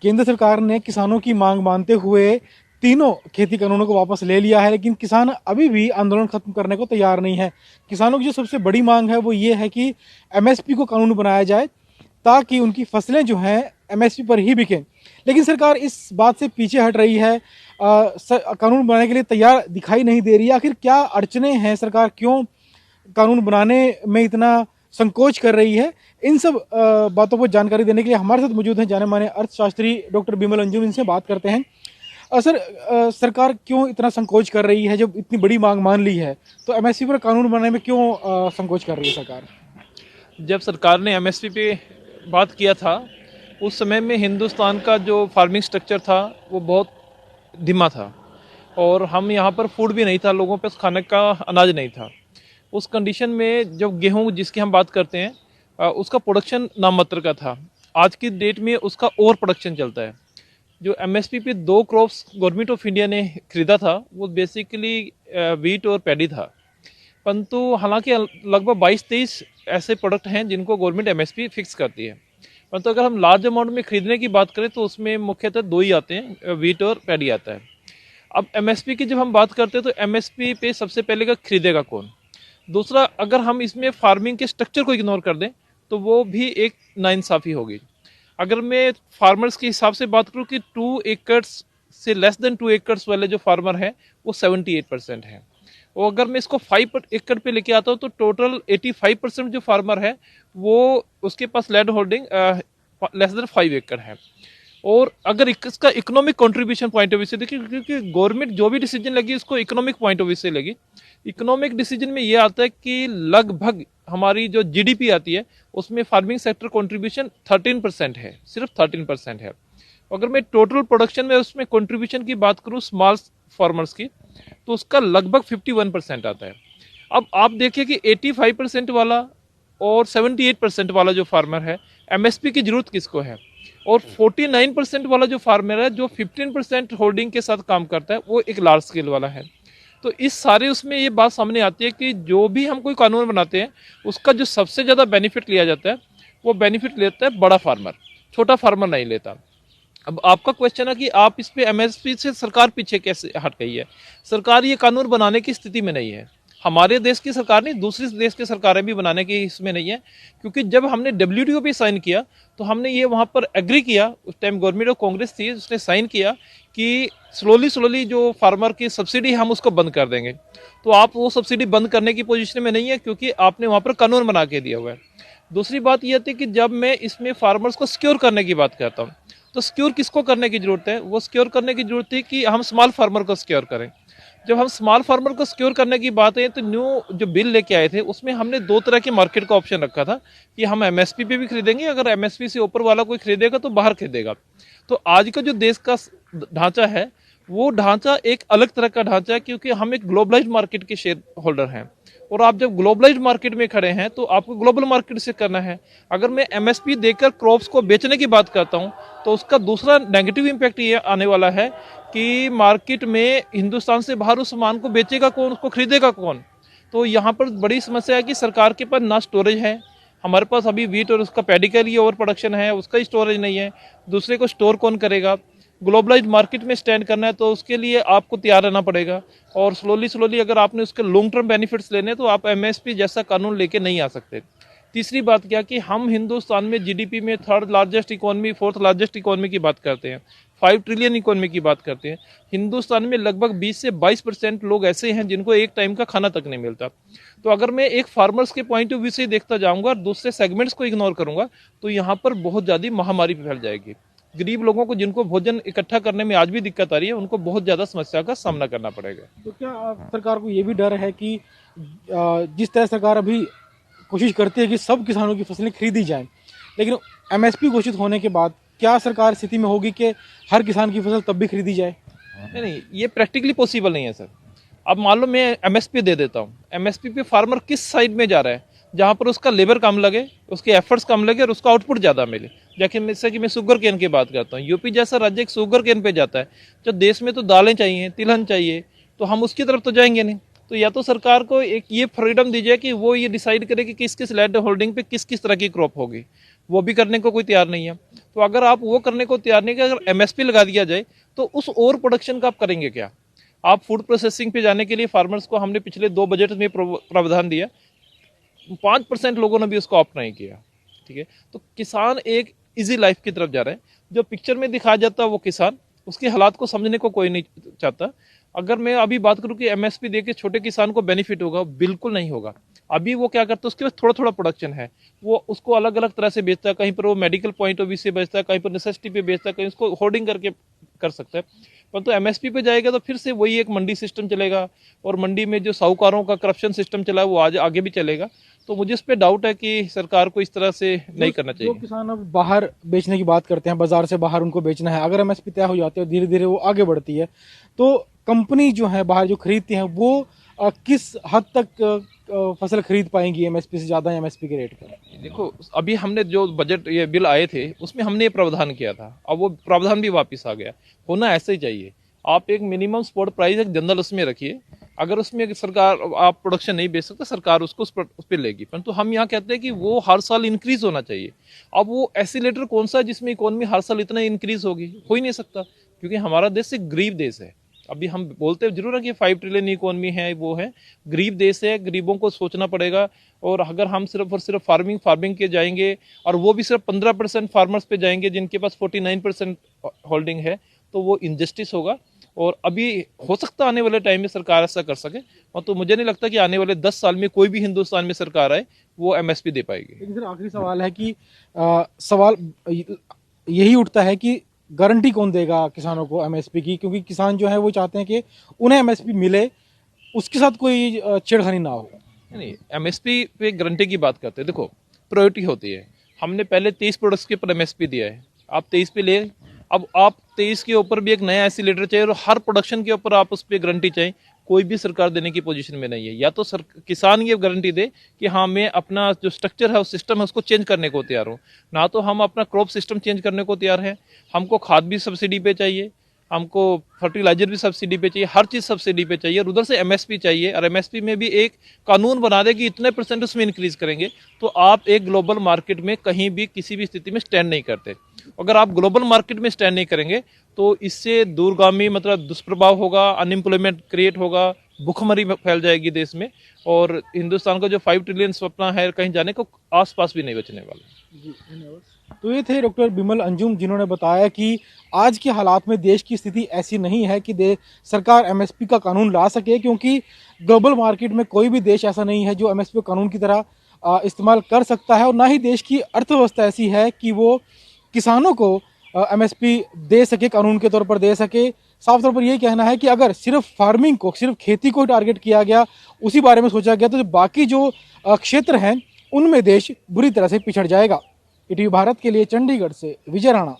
केंद्र सरकार ने किसानों की मांग मानते हुए तीनों खेती कानूनों को वापस ले लिया है, लेकिन किसान अभी भी आंदोलन खत्म करने को तैयार नहीं है। किसानों की जो सबसे बड़ी मांग है वो ये है कि एमएसपी को कानून बनाया जाए ताकि उनकी फसलें जो हैं एमएसपी पर ही बिकें। लेकिन सरकार इस बात से पीछे हट रही है, कानून बनाने के लिए तैयार दिखाई नहीं दे रही है। आखिर क्या अड़चने हैं, सरकार क्यों कानून बनाने में इतना संकोच कर रही है? इन सब बातों को जानकारी देने के लिए हमारे साथ मौजूद हैं जाने माने अर्थशास्त्री डॉक्टर बिमल अंजुम। इनसे बात करते हैं। सर, सरकार क्यों इतना संकोच कर रही है? जब इतनी बड़ी मांग मान ली है तो एमएसपी पर कानून बनाने में क्यों संकोच कर रही है सरकार? जब सरकार ने एमएसपी पे बात किया था उस समय में हिंदुस्तान का जो फार्मिंग स्ट्रक्चर था वो बहुत धीमा था और हम यहाँ पर फूड भी नहीं था, लोगों पे खाने का अनाज नहीं था। उस कंडीशन में जब गेहूँ जिसकी हम बात करते हैं उसका प्रोडक्शन नाममात्र का था। आज की डेट में उसका ओवर प्रोडक्शन चलता है। जो एमएसपी पे दो क्रॉप्स गवर्नमेंट ऑफ इंडिया ने खरीदा था वो बेसिकली वीट और पैडी था, परंतु हालांकि लगभग 22-23 ऐसे प्रोडक्ट हैं जिनको गवर्नमेंट एमएसपी फिक्स करती है। परंतु अगर हम लार्ज अमाउंट में खरीदने की बात करें तो उसमें मुख्यतः दो ही आते हैं, वीट और पैडी आता है। अब एमएसपी की जब हम बात करते हैं तो एमएसपी पे सबसे पहले का खरीदेगा कौन। दूसरा, अगर हम इसमें फार्मिंग के स्ट्रक्चर को इग्नोर कर दें तो वो भी एक नाइंसाफ़ी होगी। अगर मैं फार्मर्स के हिसाब से बात करूं कि 2 एकड़्स से लेस देन 2 एकड़्स वाले जो फार्मर हैं वो 78% हैं, और अगर मैं इसको 5 एकड़ पे लेके आता हूं तो टोटल 85% जो फार्मर है वो उसके पास लैंड होल्डिंग लेस देन 5 एकड़ है। और अगर इसका economic contribution point of view से देखिए, क्योंकि गवर्नमेंट जो भी डिसीजन लगी उसको इकोनॉमिक पॉइंट ऑफ व्यू से लगी। इकोनॉमिक डिसीजन में ये आता है कि लगभग हमारी जो जीडीपी आती है उसमें फार्मिंग सेक्टर कंट्रीब्यूशन 13% है, सिर्फ 13% है। अगर मैं टोटल प्रोडक्शन में उसमें कंट्रीब्यूशन की बात करूं स्मॉल फार्मर्स की तो उसका लगभग 51% आता है। अब आप देखिए कि 85% वाला और 78% वाला जो फार्मर है एमएसपी की जरूरत किसको है, और 49% वाला जो फार्मर है जो 15% होल्डिंग के साथ काम करता है वो एक लार्ज स्केल वाला है। तो इस सारे उसमें ये बात सामने आती है कि जो भी हम कोई कानून बनाते हैं उसका जो सबसे ज़्यादा बेनिफिट लिया जाता है वो बेनिफिट लेता है बड़ा फार्मर, छोटा फार्मर नहीं लेता। अब आपका क्वेश्चन है कि आप इस पे एमएसपी से सरकार पीछे कैसे हट गई है। सरकार ये कानून बनाने की स्थिति में नहीं है, हमारे देश की सरकार नहीं, दूसरे देश की सरकारें भी बनाने की इसमें नहीं है। क्योंकि जब हमने डब्ल्यूटीओ पे साइन किया तो हमने ये वहाँ पर एग्री किया, उस टाइम गवर्नमेंट ऑफ कांग्रेस थी, उसने साइन किया कि स्लोली जो फार्मर की सब्सिडी हम उसको बंद कर देंगे। तो आप वो सब्सिडी बंद करने की पोजीशन में नहीं है क्योंकि आपने वहाँ पर कानून बना के दिया हुआ है। दूसरी बात यह थी कि जब मैं इसमें फार्मर्स को सिक्योर करने की बात करता हूँ तो सिक्योर किसको करने की जरूरत है, वो सिक्योर करने की जरूरत थी कि हम स्मॉल फार्मर को सिक्योर करें। जब हम स्मॉल फार्मर को सिक्योर करने की बात है तो न्यू जो बिल लेके आए थे उसमें हमने दो तरह के मार्केट का ऑप्शन रखा था कि हम एमएसपी पे भी खरीदेंगे, अगर एमएसपी से ऊपर वाला कोई खरीदेगा तो बाहर खरीदेगा। तो आज का जो देश का ढांचा है वो ढांचा एक अलग तरह का ढांचा है क्योंकि हम एक ग्लोबलाइज्ड मार्केट के शेयर होल्डर हैं, और आप जब ग्लोबलाइज्ड मार्केट में खड़े हैं तो आपको ग्लोबल मार्केट से करना है। अगर मैं एमएसपी देकर क्रॉप्स को बेचने की बात करता हूं तो उसका दूसरा नेगेटिव इंपैक्ट ये आने वाला है कि मार्केट में हिंदुस्तान से बाहर उस सामान को बेचेगा कौन, उसको खरीदेगा कौन। तो यहाँ पर बड़ी समस्या है कि सरकार के पास ना स्टोरेज है, हमारे पास अभी वीट और उसका पैडी के लिए ओवर प्रोडक्शन है, उसका स्टोरेज नहीं है, दूसरे को स्टोर कौन करेगा। ग्लोबलाइज्ड मार्केट में स्टैंड करना है तो उसके लिए आपको तैयार रहना पड़ेगा, और स्लोली अगर आपने उसके लॉन्ग टर्म बेनिफिट्स लेने तो आप एमएसपी जैसा कानून लेके नहीं आ सकते। तीसरी बात क्या कि हम हिंदुस्तान में जीडीपी में 3rd largest economy 4th largest economy की बात करते हैं, 5 ट्रिलियन इकोनॉमी की बात करते हैं। हिंदुस्तान में लगभग 20 से 22% लोग ऐसे हैं जिनको एक टाइम का खाना तक नहीं मिलता। तो अगर मैं एक फार्मर्स के पॉइंट ऑफ व्यू से देखता जाऊंगा और दूसरे सेगमेंट्स को इग्नोर करूंगा तो यहाँ पर बहुत ज़्यादा महामारी फैल जाएगी। गरीब लोगों को जिनको भोजन इकट्ठा करने में आज भी दिक्कत आ रही है उनको बहुत ज़्यादा समस्या का सामना करना पड़ेगा। तो क्या सरकार को ये भी डर है कि जिस तरह सरकार अभी कोशिश करती है कि सब किसानों की फसलें खरीदी जाएं, लेकिन एमएसपी घोषित होने के बाद क्या सरकार स्थिति में होगी कि हर किसान की फसल तब भी खरीदी जाए? नहीं, ये प्रैक्टिकली पॉसिबल नहीं है सर। अब मान लो मैं एमएसपी दे देता हूँ, एमएसपी पे फार्मर किस साइड में जा रहा है जहाँ पर उसका लेबर कम लगे, उसके एफर्ट्स कम लगे और उसका आउटपुट ज़्यादा मिले। जैसे कि मैं शुगर केन की बात करता हूँ, यूपी जैसा राज्य एक शुगर केन पे जाता है, जो देश में तो दालें चाहिए, तिलहन चाहिए, तो हम उसकी तरफ तो जाएंगे नहीं। तो या तो सरकार को एक ये फ्रीडम दी जाए कि वो ये डिसाइड करे कि किस किस लैंड होल्डिंग पे किस किस तरह की क्रॉप होगी। वो भी करने को कोई तैयार नहीं है। तो अगर आप वो करने को तैयार नहीं है, अगर एमएसपी लगा दिया जाए तो उस ओवर प्रोडक्शन का आप करेंगे क्या? आप फूड प्रोसेसिंग पे जाने के लिए फार्मर्स को हमने पिछले 2 बजट में प्रावधान दिया, 5% लोगों ने भी उसको ऑप्ट नहीं किया। ठीक है, तो किसान एक इजी लाइफ की तरफ जा रहे हैं। जो पिक्चर में दिखाया जाता है वो किसान, उसके हालात को समझने को कोई नहीं चाहता। अगर मैं अभी बात करूं कि एमएसपी देके छोटे किसान को बेनिफिट होगा, बिल्कुल नहीं होगा। अभी वो क्या करता है, उसके पास थोड़ा थोड़ा प्रोडक्शन है, वो उसको अलग अलग तरह से बेचता है। कहीं पर वो मेडिकल पॉइंट ऑफ व्यू से बेचता है, कहीं पर नेसेसिटी पे बेचता है, कहीं उसको होर्डिंग करके कर सकता है। परंतु एमएसपी पे जाएगा तो फिर से वही एक मंडी सिस्टम चलेगा, और मंडी में जो साहूकारों का करप्शन सिस्टम चला है वो आज आगे भी चलेगा। तो मुझे इस पे डाउट है कि सरकार को इस तरह से नहीं करना जो चाहिए। किसान अब बाहर बेचने की बात करते हैं, बाजार से बाहर उनको बेचना है, अगर एमएसपी तय हो जाती है और धीरे धीरे वो आगे बढ़ती है, तो कंपनी जो है बाहर जो खरीदती हैं वो किस हद तक फसल खरीद पाएंगी एमएसपी से ज्यादा, एमएसपी के रेट पर? देखो, अभी हमने जो बजट ये बिल आए थे उसमें हमने ये प्रावधान किया था, अब वो प्रावधान भी वापस आ गया। होना ऐसे ही चाहिए। आप एक मिनिमम सपोर्ट प्राइस एक जनरल उसमें रखिए। अगर उसमें सरकार आप प्रोडक्शन नहीं बेच सकते, सरकार उसको उस पर लेगी। परंतु हम यहाँ कहते हैं कि वो हर साल इंक्रीज होना चाहिए। अब वो एसिलेटर कौन सा है जिसमें इकोनॉमी हर साल इतना इंक्रीज होगी? हो ही नहीं सकता, क्योंकि हमारा देश एक गरीब देश है। अभी हम बोलते जरूर है कि 5 ट्रिलियन इकोनॉमी है, वो है, गरीब देश है, गरीबों को सोचना पड़ेगा। और अगर हम सिर्फ और सिर्फ फार्मिंग के जाएंगे, और वो भी सिर्फ 15% फार्मर्स पे जाएंगे जिनके पास 49% होल्डिंग है, तो वो इनजस्टिस होगा। और अभी हो सकता है आने वाले टाइम में सरकार ऐसा कर सके, और तो मुझे नहीं लगता कि आने वाले 10 साल में कोई भी हिंदुस्तान में सरकार आए वो एमएसपी दे पाएगी। लेकिन सर आखिरी सवाल है कि सवाल यही उठता है कि गारंटी कौन देगा किसानों को एमएसपी की, क्योंकि किसान जो है वो चाहते हैं कि उन्हें एमएसपी मिले, उसके साथ कोई छेड़खानी ना हो। नहीं, एमएसपी पे गारंटी की बात करते हैं। देखो, प्रायोरिटी होती है। हमने पहले 23 प्रोडक्ट्स के ऊपर एमएसपी दिया है, आप 23 पे ले। अब आप 23 के ऊपर भी एक नया एसिलेटर चाहिए, और हर प्रोडक्शन के ऊपर आप उस पर गारंटी चाहिए। कोई भी सरकार देने की पोजीशन में नहीं है। या तो किसान ये गारंटी दे कि हाँ, मैं अपना जो स्ट्रक्चर है, उस सिस्टम है, उसको चेंज करने को तैयार हूँ। ना तो हम अपना क्रॉप सिस्टम चेंज करने को तैयार हैं। हमको खाद भी सब्सिडी पे चाहिए, हमको फर्टिलाइजर भी सब्सिडी पे चाहिए, हर चीज सब्सिडी पे चाहिए, और उधर से एमएसपी चाहिए। और एमएसपी में भी एक कानून बना दे कि इतने % उसमें इंक्रीज करेंगे, तो आप एक ग्लोबल मार्केट में कहीं भी किसी भी स्थिति में स्टैंड नहीं करते। अगर आप ग्लोबल मार्केट में स्टैंड नहीं करेंगे तो इससे दूरगामी मतलब दुष्प्रभाव होगा, अनएम्प्लॉयमेंट क्रिएट होगा, भूखमरी फैल जाएगी देश में, और हिंदुस्तान का जो 5 ट्रिलियन सपना है कहीं जाने को आसपास भी नहीं बचने वाला। जी धन्यवाद। तो ये थे डॉक्टर बिमल अंजुम, जिन्होंने बताया कि आज के हालात में देश की स्थिति ऐसी नहीं है कि सरकार एमएसपी का कानून ला सके, क्योंकि ग्लोबल मार्केट में कोई भी देश ऐसा नहीं है जो एमएसपी को कानून की तरह इस्तेमाल कर सकता है, और ना ही देश की अर्थव्यवस्था ऐसी है कि वो किसानों को एमएसपी दे सके, कानून के तौर पर दे सके। साफ तौर पर यही कहना है कि अगर सिर्फ फार्मिंग को, सिर्फ खेती को टारगेट किया गया, उसी बारे में सोचा गया, तो बाकी जो क्षेत्र हैं उनमें देश बुरी तरह से पिछड़ जाएगा। ईटीवी भारत के लिए चंडीगढ़ से विजय राणा।